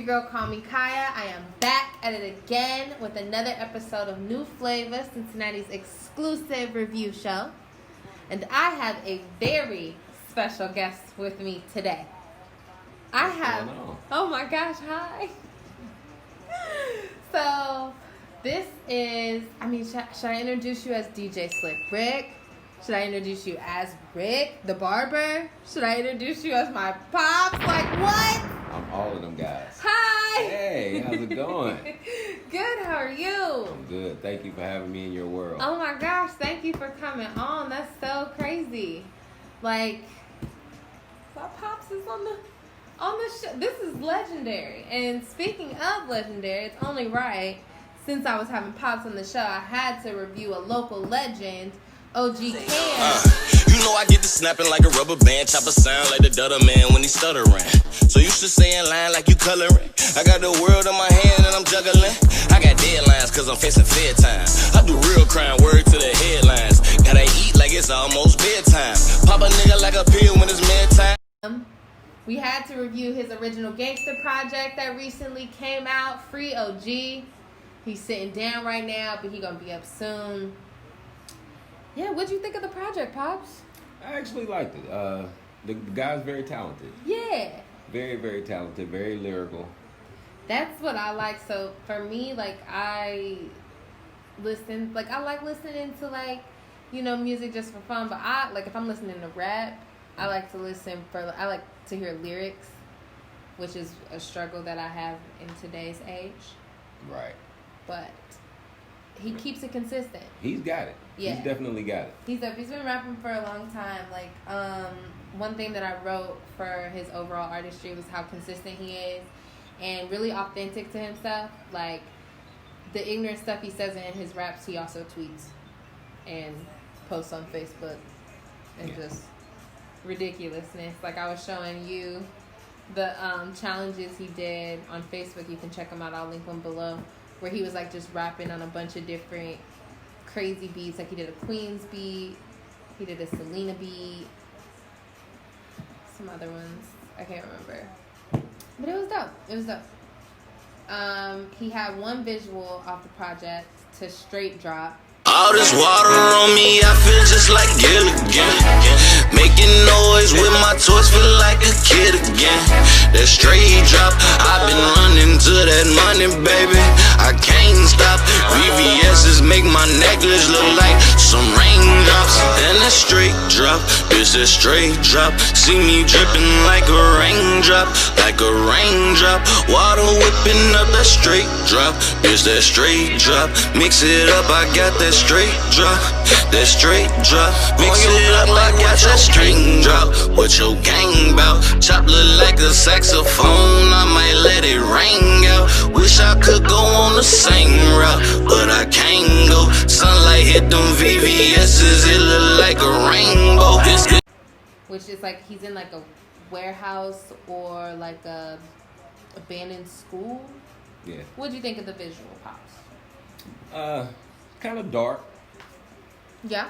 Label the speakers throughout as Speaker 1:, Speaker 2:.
Speaker 1: girl, call me Kiah. I am back at it again with another episode of New Flava, Cincinnati's exclusive review show. And I have a very special guest with me today. Oh my gosh, hi. So, this is, should I introduce you as DJ Slick Rick? Should I introduce you as Rick Tha Barber? Should I introduce you as my pops? Like what?
Speaker 2: I'm all of them guys.
Speaker 1: Hi.
Speaker 2: Hey, how's it going?
Speaker 1: Good, how are you?
Speaker 2: I'm good. Thank you for having me in your world.
Speaker 1: Oh my gosh, thank you for coming on. That's so crazy. Like, my pops is on the show. This is legendary. And speaking of legendary, it's only right, since I was having pops on the show, I had to review a local legend, OG Kam.
Speaker 3: You know I get to snapping like a rubber band, chop a sound like the Dutter Man when he stuttering. So you should stay in line like you coloring. I got the world in my hand and I'm juggling. I got deadlines cause I'm facing fair time. I do real crime, word to the headlines. Gotta eat like it's almost bedtime. Pop a nigga like a pill when it's midtime.
Speaker 1: We had to review his original Gangsta project that recently came out, Free OG. He's sitting down right now, but he gonna be up soon. Yeah, what'd you think of the project, Pops?
Speaker 2: I actually liked it. The guy's very talented.
Speaker 1: Yeah.
Speaker 2: Very, very talented. Very lyrical.
Speaker 1: That's what I like. So for me, like I like listening to music just for fun. But if I'm listening to rap, I like to hear lyrics, which is a struggle that I have in today's age.
Speaker 2: Right.
Speaker 1: But he keeps it consistent.
Speaker 2: He's got it.
Speaker 1: Yeah.
Speaker 2: He's definitely got it.
Speaker 1: He's been rapping for a long time. Like, one thing that I wrote for his overall artistry was how consistent he is and really authentic to himself. Like, the ignorant stuff he says in his raps, he also tweets and posts on Facebook and just ridiculousness. Like, I was showing you the challenges he did on Facebook. You can check them out. I'll link them below. Where he was like just rapping on a bunch of different crazy beats. Like he did a Queen's beat, he did a Selena beat, some other ones I can't remember, but it was dope. He had one visual off the project to straight drop.
Speaker 3: All this water on me, I feel just like Gilligan. Making noise with my toys, feel like a kid again. That straight drop, I've been running to that money, baby. I can't stop. VVS's make my necklace look like some raindrops. And that straight drop, this that straight drop. See me dripping like a raindrop, like a raindrop. Water whipping up that straight drop, this that straight drop. Mix it up, I got that straight drop, that straight drop. Mix it up, I got that straight drop. What your gang bout? Chop look like a saxophone, I might let it ring out. Wish I could go on the same route, but I can't go. Sunlight hit them VVS's, it look like a rainbow.
Speaker 1: Which is like he's in like a warehouse or like a abandoned school.
Speaker 2: Yeah.
Speaker 1: What'd you think of the visual, Pops?
Speaker 2: Kind of dark.
Speaker 1: Yeah.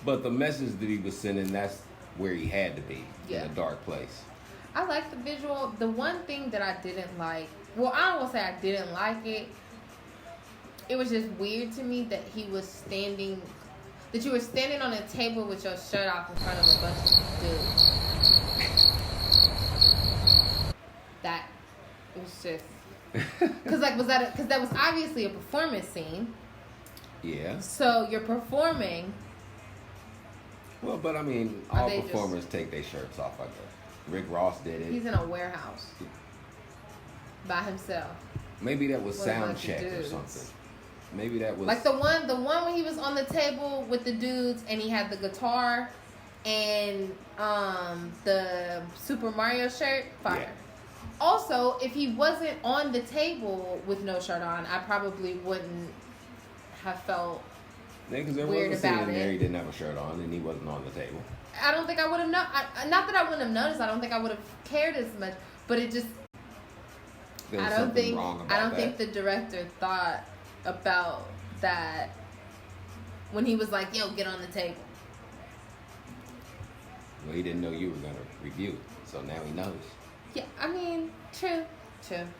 Speaker 2: But the message that he was sending, that's where he had to be, in a dark place.
Speaker 1: I like the visual. The one thing that I didn't like, well, I don't want to say I didn't like it. It was just weird to me that you were standing on a table with your shirt off in front of a bunch of dudes. That was just, because that was obviously a performance scene.
Speaker 2: Yeah.
Speaker 1: So you're performing.
Speaker 2: Well, but all performers take their shirts off, I guess. Rick Ross did it.
Speaker 1: He's in a warehouse by himself.
Speaker 2: Maybe that was sound check or something. Maybe that was
Speaker 1: like the one when he was on the table with the dudes and he had the guitar and the Super Mario shirt. Fire. Yeah. Also, if he wasn't on the table with no shirt on, I probably wouldn't have felt weird about it.
Speaker 2: There he didn't have a shirt on and he wasn't on the table.
Speaker 1: I don't think I would have not that I wouldn't have noticed. I don't think I would have cared as much. But it just, I don't think the director thought about that when he was like, "Yo, get on the table."
Speaker 2: Well, he didn't know you were gonna review it, so now he knows.
Speaker 1: Yeah, I mean, true.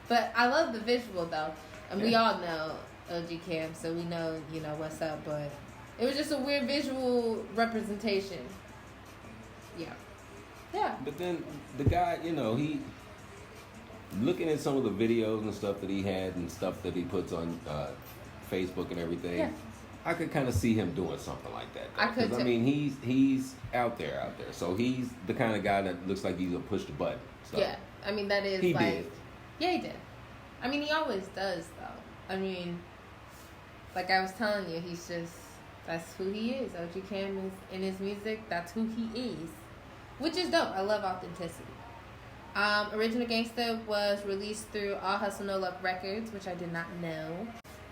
Speaker 1: But I love the visual though, and we all know OG Kam, so we know what's up. But it was just a weird visual representation. Yeah.
Speaker 2: But then the guy, he looking at some of the videos and stuff that he had and stuff that he puts on Facebook and everything.
Speaker 1: Yeah.
Speaker 2: I could kind of see him doing something like that.
Speaker 1: I could too.
Speaker 2: I mean, he's out there. So he's the kind of guy that looks like he's gonna push the button. So
Speaker 1: yeah, I mean that is
Speaker 2: he
Speaker 1: like.
Speaker 2: did.
Speaker 1: Yeah, he did. I mean, he always does though. I mean, like I was telling you, that's who he is. OG Kam is in his music. That's who he is, which is dope. I love authenticity. Original Gangsta was released through All Hustle No Love Records, which I did not know.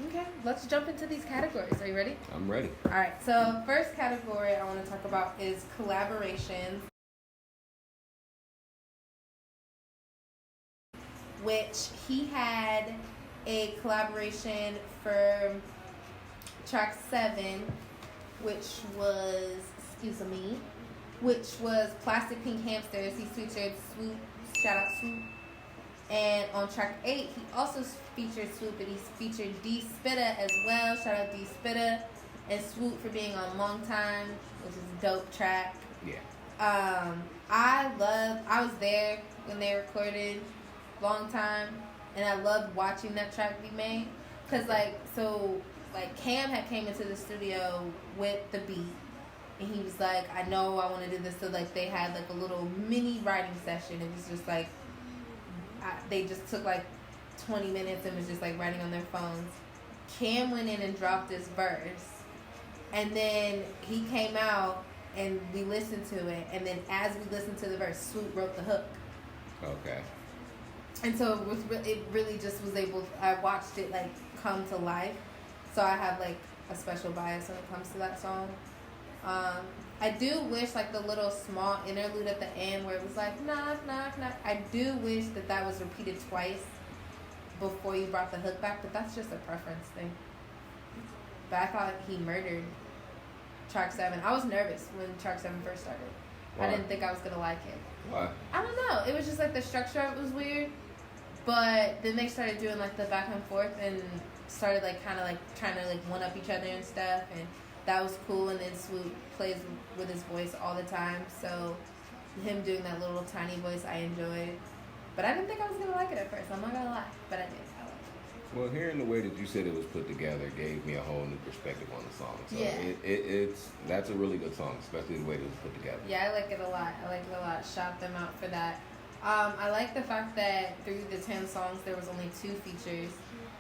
Speaker 1: Okay, let's jump into these categories. Are you ready?
Speaker 2: I'm ready.
Speaker 1: All right, so first category I want to talk about is collaborations, which he had a collaboration for track 7, which was Plastic Pink Hamsters. He featured Swoop, shout out Swoop. And on track 8, he also featured Swoop, and he featured D Spitta as well. Shout out D Spitta and Swoop for being on Long Time, which is a dope track.
Speaker 2: Yeah.
Speaker 1: I was there when they recorded Long Time, and I loved watching that track be made. Cause Kam had came into the studio with the beat, and he was like, I know I want to do this. So like they had like a little mini writing session. It was just like they just took like 20 minutes and was just like writing on their phones. Kam went in and dropped this verse, and then he came out and we listened to it, and then as we listened to the verse, Swoop wrote the hook.
Speaker 2: Okay.
Speaker 1: And so it really just was I watched it like come to life. So I have like a special bias when it comes to that song. I do wish like the little small interlude at the end where it was like knock knock knock. I do wish that was repeated twice before you brought the hook back, but that's just a preference thing. But I thought he murdered track 7. I was nervous when track 7 first started. Why? I didn't think I was gonna like it.
Speaker 2: Why?
Speaker 1: I don't know. It was just like the structure of it was weird. But then they started doing like the back and forth and started like kind of like trying to like one up each other and stuff, and that was cool. And then Swoop plays with his voice all the time, so him doing that little tiny voice I enjoyed. But I didn't think I was gonna like it at first. I'm not gonna lie, but I did. I liked it.
Speaker 2: Well, hearing the way that you said it was put together gave me a whole new perspective on the song. So
Speaker 1: yeah,
Speaker 2: that's a really good song, especially the way it was put together.
Speaker 1: Yeah, I like it a lot. Shout them out for that. I like the fact that through the 10 songs there was only 2 features,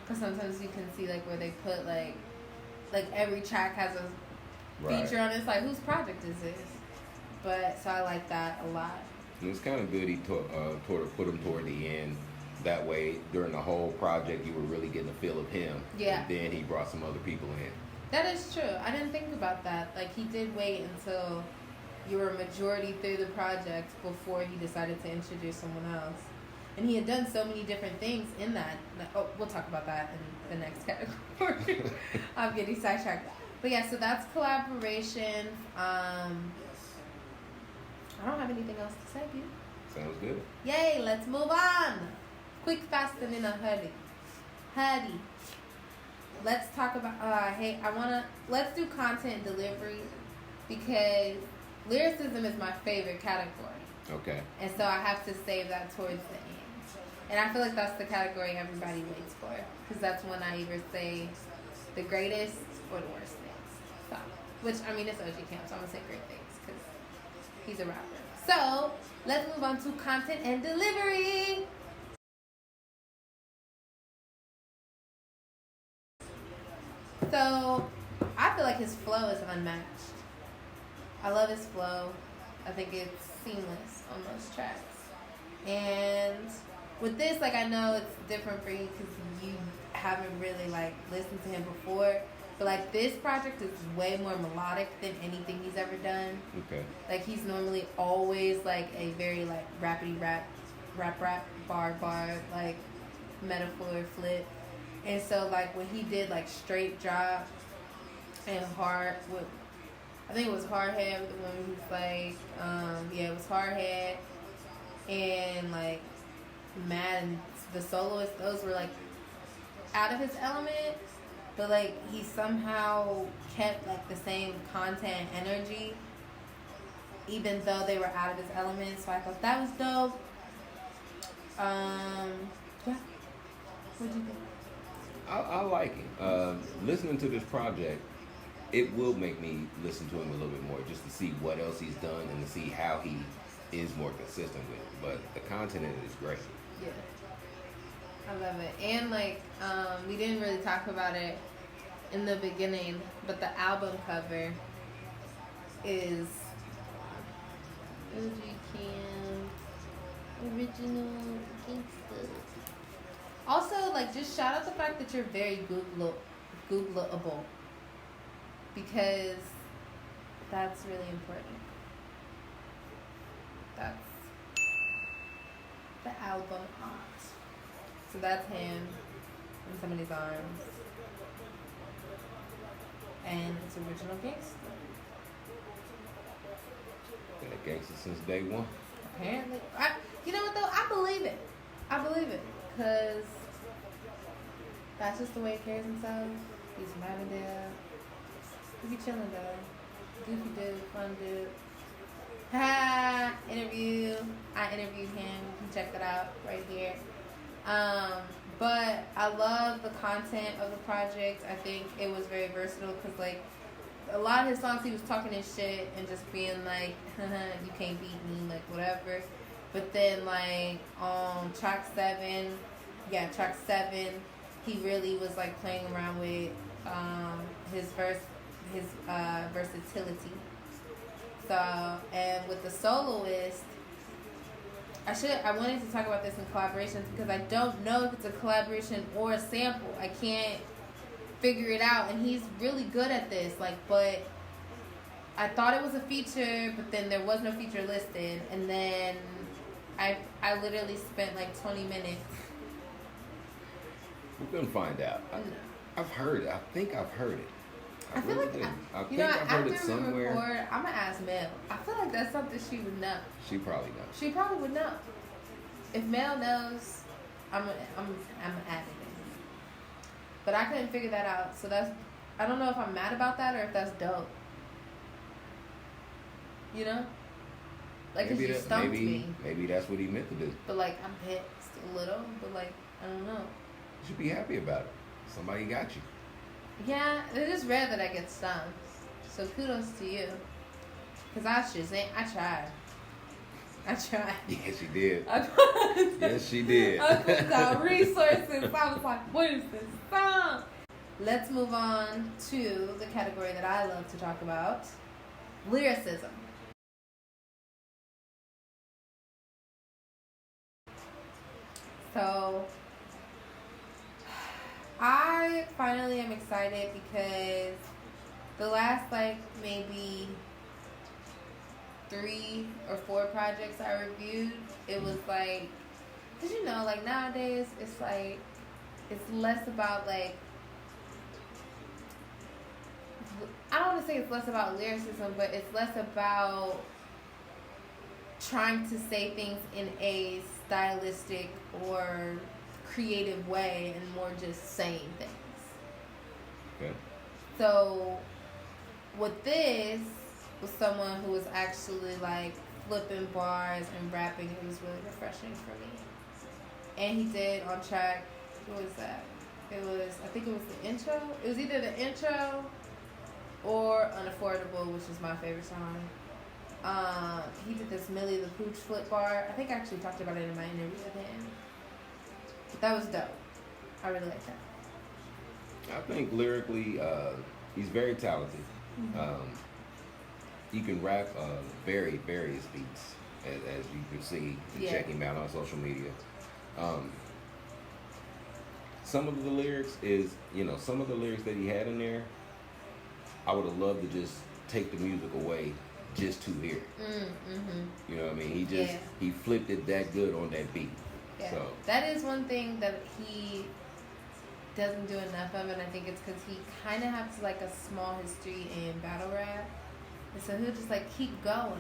Speaker 1: because sometimes you can see like where they put like every track has a feature on it. It's like, whose project is this? But so I like that a lot.
Speaker 2: It was kind of good he put him toward the end. That way, during the whole project, you were really getting a feel of him.
Speaker 1: Yeah.
Speaker 2: And then he brought some other people in.
Speaker 1: That is true. I didn't think about that. Like, he did wait until you were a majority through the project before he decided to introduce someone else. And he had done so many different things in that. Oh, we'll talk about that in the next category. I'm getting sidetracked. But yeah, so that's collaboration. I don't have anything else to say, dude.
Speaker 2: Sounds good.
Speaker 1: Yay, let's move on. Quick, fast, and in a hurry. Let's talk about, let's do content delivery, because lyricism is my favorite category.
Speaker 2: Okay.
Speaker 1: And so I have to save that towards the end. And I feel like that's the category everybody waits for, because that's when I either say the greatest or the worst things. So, which, I mean, it's OG Kam, so I'm going to say great things, because he's a rapper. So, let's move on to content and delivery. So, I feel like his flow is unmatched. I love his flow. I think it's seamless on those tracks. And with this, like, I know it's different for you because you haven't really, like, listened to him before. But, like, this project is way more melodic than anything he's ever done.
Speaker 2: Okay.
Speaker 1: Like, he's normally always, like, a very, like, rappity rap, bar, like, metaphor flip. And so, like, when he did, like, straight drop and hard, I think it was Hard Head with the woman who's like, it was Hard Head. And, like, mad, and the soloists, those were like out of his element, but like he somehow kept like the same content energy even though they were out of his element. So I thought that was dope. Yeah. What'd you think?
Speaker 2: I like it. Listening to this project, it will make me listen to him a little bit more just to see what else he's done and to see how he is more consistent with it. But the content in it is great.
Speaker 1: Yeah. I love it. And like, we didn't really talk about it in the beginning, but the album cover is OG Kam, original Gangsta. Also, like, just shout out the fact that you're very Googleable, because that's really important. That's the album art. So that's him in somebody's arms. And it's original Gangsta.
Speaker 2: Been a gangster since day one.
Speaker 1: Apparently. You know what though? I believe it. Because that's just the way he carries himself. He's from Avondale. He be chilling though. Goofy dude, fun dude. Ha! Interview. I interviewed him. You can check that out right here. But I love the content of the project. I think it was very versatile because, like, a lot of his songs he was talking his shit and just being like, you can't beat me, like, whatever. But then, like, on track 7, he really was, like, playing around with his versatility. So, and with the soloist, I wanted to talk about this in collaborations because I don't know if it's a collaboration or a sample. I can't figure it out, and he's really good at this. Like, but I thought it was a feature, but then there was no feature listed, and then I literally spent like 20 minutes.
Speaker 2: We're gonna find out. I've heard it. I think I've heard it.
Speaker 1: I feel like
Speaker 2: I've heard it somewhere.
Speaker 1: Record, I'm gonna ask Mel. I feel like that's something she would know.
Speaker 2: She probably knows.
Speaker 1: She probably would know. If Mel knows, I'm adding it. But I couldn't figure that out. So I don't know if I'm mad about that or if that's dope. You know? Like, cause you stumped me.
Speaker 2: Maybe that's what he meant to do.
Speaker 1: But like, I'm pissed a little. But like, I don't know.
Speaker 2: You should be happy about it. Somebody got you.
Speaker 1: Yeah, it is rare that I get stumped. So kudos to you. Cause I tried.
Speaker 2: Yes, she did.
Speaker 1: Yes,
Speaker 2: Yes, she did.
Speaker 1: I put down resources. I was like, what is this song? Let's move on to the category that I love to talk about. Lyricism. So, I finally am excited because the last, like, maybe 3 or 4 projects I reviewed, it was like, cause you know, like nowadays it's like, it's less about like, I don't want to say it's less about lyricism, but it's less about trying to say things in a stylistic or creative way and more just saying things.
Speaker 2: Okay. So
Speaker 1: with this was someone who was actually like flipping bars and rapping. It was really refreshing for me. And he did on track, what was that? I think it was the intro. It was either the intro or Unaffordable, which is my favorite song. He did this Millie the Pooch flip bar. I think I actually talked about it in my interview with him. But that was dope. I really like that.
Speaker 2: I think lyrically, he's very talented.
Speaker 1: Mm-hmm.
Speaker 2: He can rap various beats, as you can see. You check him out on social media. Some of the lyrics some of the lyrics that he had in there, I would have loved to just take the music away just to hear it.
Speaker 1: Mm-hmm.
Speaker 2: You know what I mean? He flipped it that good on that beat.
Speaker 1: Yeah.
Speaker 2: So
Speaker 1: that is one thing that he doesn't do enough of, and I think it's because he kind of has like a small history in battle rap, and so he'll just like keep going,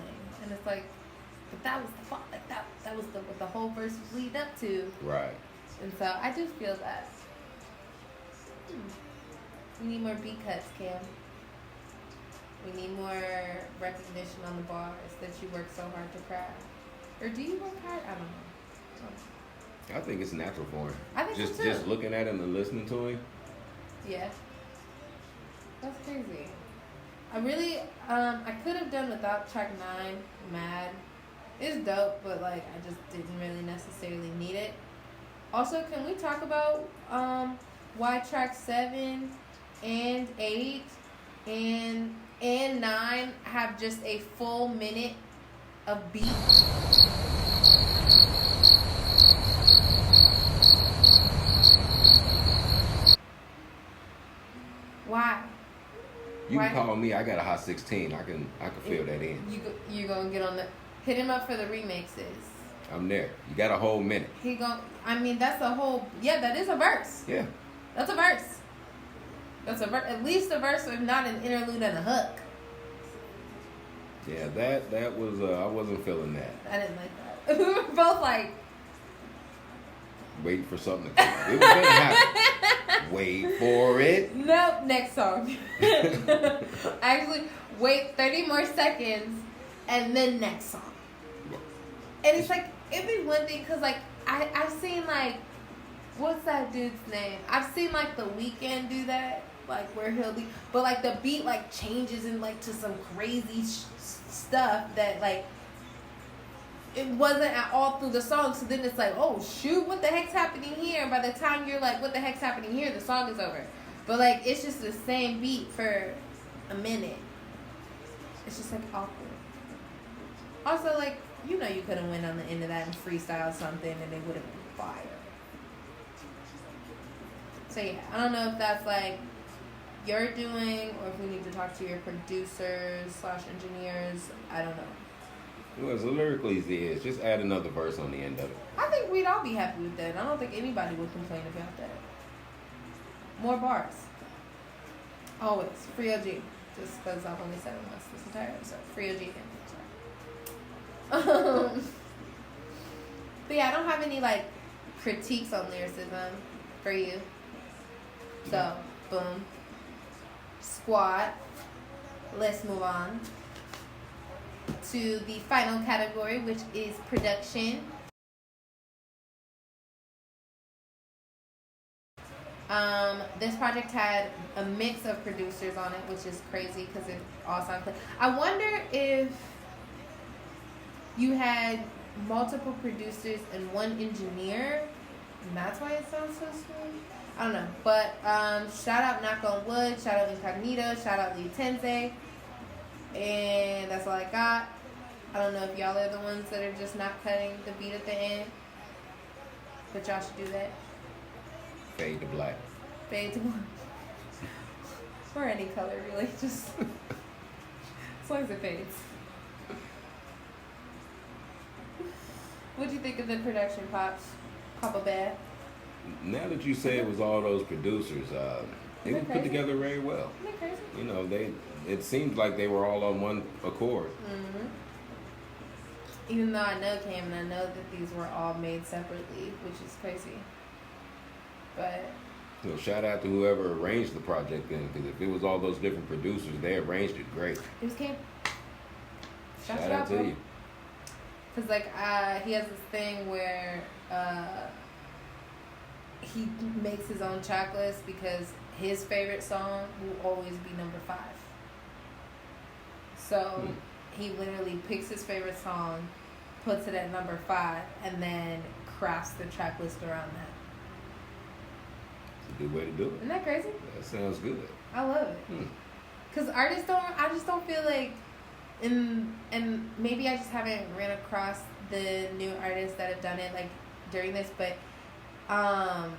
Speaker 1: and it's like but that was the fault. Like that was what the whole verse was leading up to.
Speaker 2: Right.
Speaker 1: And so I do feel that. We need more beat cuts, Cam. We need more recognition on the bars that you work so hard to craft. Or do you work hard? I don't know.
Speaker 2: I think it's natural for him.
Speaker 1: I think so too.
Speaker 2: Just looking at him and listening to him.
Speaker 1: Yeah. That's crazy. I really, I could have done without track 9, Mad. It's dope, but like I just didn't really necessarily need it. Also, can we talk about why track 7 and 8 and 9 have just a full minute of beat? Why?
Speaker 2: You
Speaker 1: Why?
Speaker 2: can call me. I got a hot 16. I can fill that in.
Speaker 1: You gonna get on the hit him up for the remixes.
Speaker 2: I'm there. You got a whole minute.
Speaker 1: I mean, that's a whole. Yeah, that is a verse.
Speaker 2: Yeah.
Speaker 1: That's a verse. That's a verse. At least a verse, if not an interlude and a hook.
Speaker 2: Yeah, that was. I wasn't feeling that.
Speaker 1: I didn't like that. We were both like
Speaker 2: waiting for something to come. It was gonna happen. Wait for it.
Speaker 1: Nope. Next song. Actually, wait 30 more seconds, and then next song. And it's like it'd be one thing because like I've seen like what's that dude's name? I've seen like The Weeknd do that, like where he'll be, but like the beat like changes and like to some crazy stuff that like it wasn't at all through the song. So then it's like, oh shoot, what the heck's happening here? And by the time you're like, what the heck's happening here? The song is over. But like it's just the same beat for a minute. It's just like awkward. Also like. You know you could have went on the end of that and freestyled something and it would have been fire. So yeah, I don't know if that's like you're doing or if we need to talk to your producers / engineers. I don't know.
Speaker 2: Well, so lyrically it is. Just add another verse on the end of it.
Speaker 1: I think we'd all be happy with that. I don't think anybody would complain about that. More bars. Always. Free OG. Just because I've only said it once this entire episode. Free OG again. But yeah, I don't have any like critiques on lyricism for you. So, boom. Squad. Let's move on to the final category, which is production. This project had a mix of producers on it, which is crazy because it all sounds good. I wonder if you had multiple producers and one engineer, and that's why it sounds so smooth. I don't know. But shout out Knock on Wood, shout out Incognito, shout out Lee Tenze. And that's all I got. I don't know if y'all are the ones that are just not cutting the beat at the end. But y'all should do that.
Speaker 2: Fade to black.
Speaker 1: Fade to black. Or any color, really. Just as long as it fades. What'd you think of the production, Pops? Papa Bear?
Speaker 2: Now that you say it was all those producers, it was put together very well.
Speaker 1: Isn't that crazy?
Speaker 2: You know, it seemed like they were all on one accord.
Speaker 1: Mm-hmm. Even though I know Cam and I know that these were all made separately, which is crazy. But
Speaker 2: you know, shout out to whoever arranged the project then, because if it was all those different producers, they arranged it great.
Speaker 1: it was Cam.
Speaker 2: Shout out to you.
Speaker 1: Cause like he has this thing where he makes his own track list because his favorite song will always be number 5. So he literally picks his favorite song, puts it at number 5, and then crafts the track list around that.
Speaker 2: It's a good way to do it.
Speaker 1: Isn't that crazy?
Speaker 2: That sounds good.
Speaker 1: I love it. Cause I just don't feel like, and maybe I just haven't ran across the new artists that have done it like during this, but not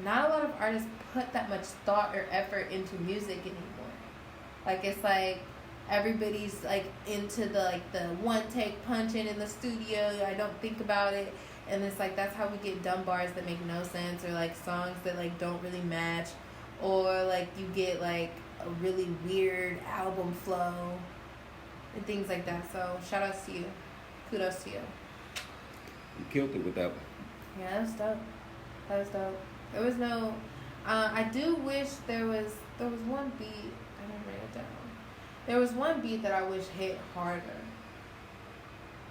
Speaker 1: a lot of artists put that much thought or effort into music anymore. Like it's like everybody's like into the one take punching in the studio. I don't think about it, and it's like that's how we get dumb bars that make no sense, or like songs that like don't really match, or like you get like a really weird album flow and things like that. So shout outs to you kudos to you.
Speaker 2: You killed it with that one.
Speaker 1: Yeah, that was dope. That was dope. There was no. I do wish there was one beat. I didn't write it down. There was one beat that I wish hit harder,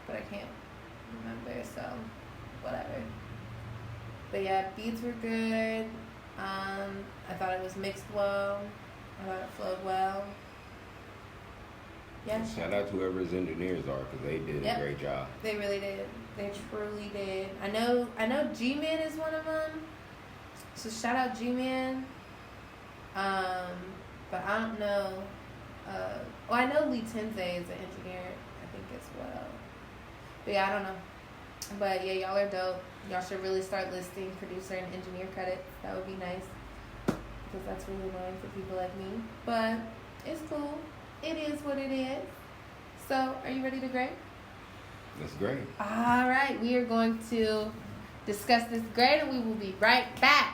Speaker 1: but I can't remember. So, whatever. But yeah, beats were good. I thought it was mixed well. I thought it flowed well. Yeah.
Speaker 2: Shout out to whoever his engineers are, because they did a great job.
Speaker 1: They really did. They truly did. I know G-Man is one of them. So shout out G-Man. But I don't know. I know Lee Tenze is an engineer, I think, as well. But yeah, I don't know. But yeah, y'all are dope. Y'all should really start listing producer and engineer credits. That would be nice, because that's really annoying for people like me. But it's cool. It is what it is. So, are you ready to grade?
Speaker 2: That's great.
Speaker 1: All right, we are going to discuss this grade, and we will be right back.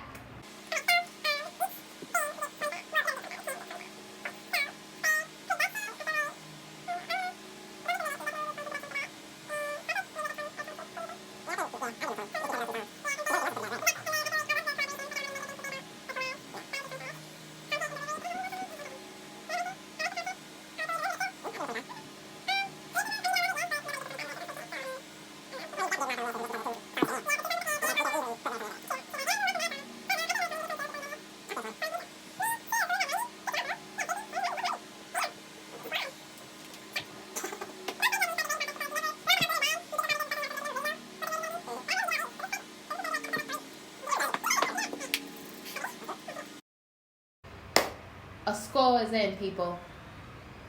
Speaker 1: A score is in, people.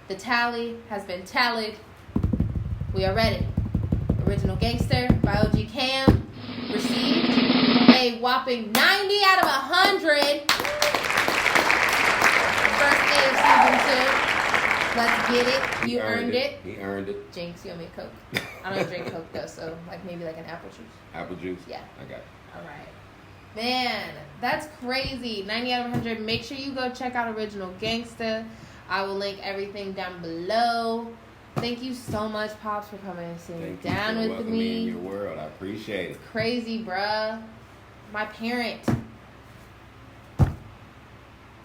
Speaker 1: The tally has been tallied. We are ready. Original Gangster by OG Kam received a whopping 90 out of 100. First day of season 2. Let's get it. You earned it.
Speaker 2: He earned it.
Speaker 1: Jinx, you owe me a Coke. I don't drink Coke though, so maybe an apple juice.
Speaker 2: Apple juice?
Speaker 1: Yeah.
Speaker 2: I got it.
Speaker 1: All right. Man, that's crazy. 90 out of 100. Make sure you go check out Original Gangsta. I will link everything down below. Thank you so much, Pops, for coming and sitting down with me.
Speaker 2: Welcome me in your world. I appreciate it.
Speaker 1: Crazy, bruh. My parent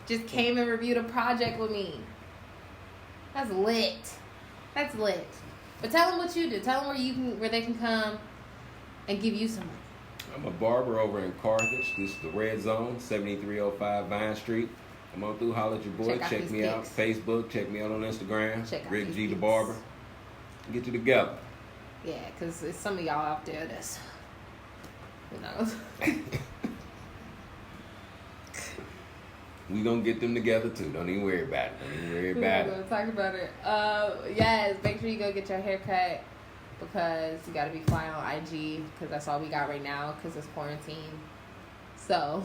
Speaker 1: just came and reviewed a project with me. That's lit. That's lit. But tell them what you do. Tell them where they can come and give you some money.
Speaker 2: I'm a barber over in Carthage. This is the Red Zone, 7305 Vine Street. Come on through, holler at your boy. Check me out. Facebook. Check me out on Instagram. Rick Tha Barber. Get you together.
Speaker 1: Yeah, because there's some of y'all out there that's, who knows.
Speaker 2: We gonna get them together too. Don't even worry about it.
Speaker 1: We're gonna talk about it. Yes, make sure you go get your hair cut, because you gotta be flying on IG, because that's all we got right now, because it's quarantine. So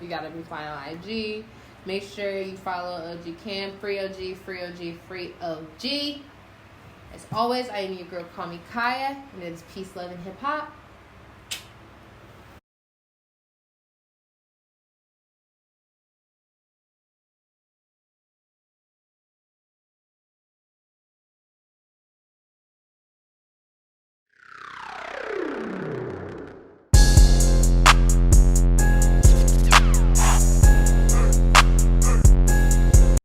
Speaker 1: you gotta be flying on IG. Make sure you follow OG Kam, free OG, free OG, free OG. As always, I am your girl, call me Kiah, and it is peace, love, and hip hop.